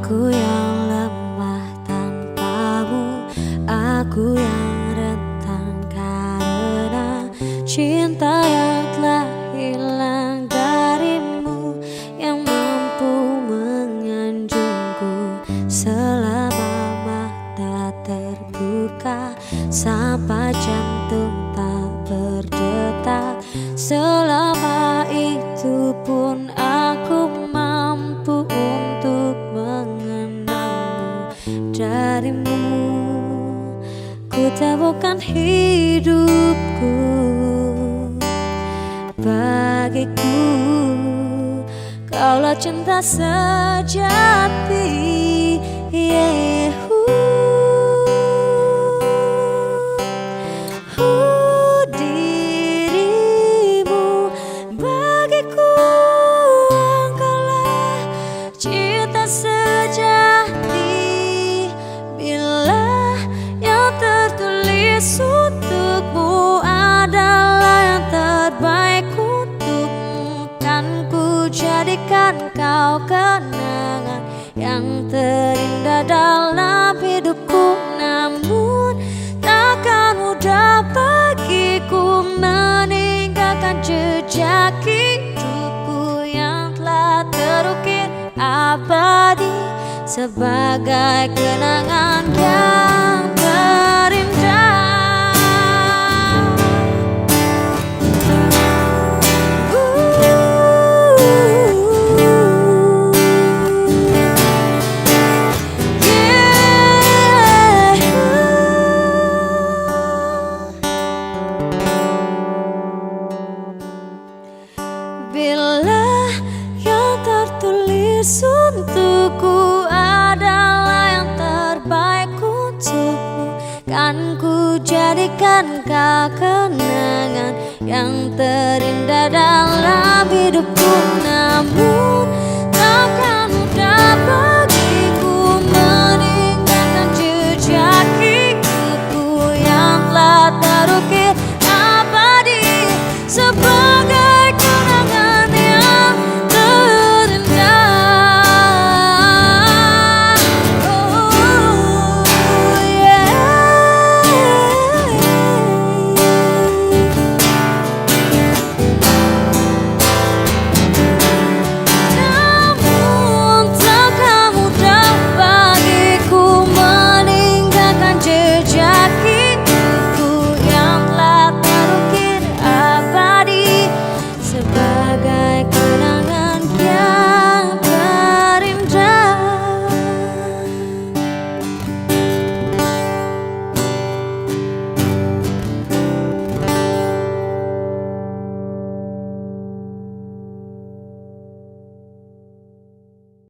Aku yang lemah tanpamu, aku yang rentan karena cinta yang telah hilang darimu, yang mampu menganjungku selama mata terbuka, sampai jantung tak berdetak. Selama itu pun aku mampu untuk mengenangmu. Darimu ku taburkan hidupku. Bagiku kaulah cinta sejati. Dirimu bagiku, engkaulah cinta sejati. Bila yang tertulis untukmu adalah yang terbaik untukmu, kan ku jadikan kau kenangan yang terindah dalam hidupku. Namun takkan mudah bagiku meninggalkan jejak hidupku yang telah terukir abadi sebagai kenangan yang terindah. Bila yang tertulis untukku adalah yang terbaik untukmu, kan ku jadikan kau kenangan yang terindah dalam hidupku. Namun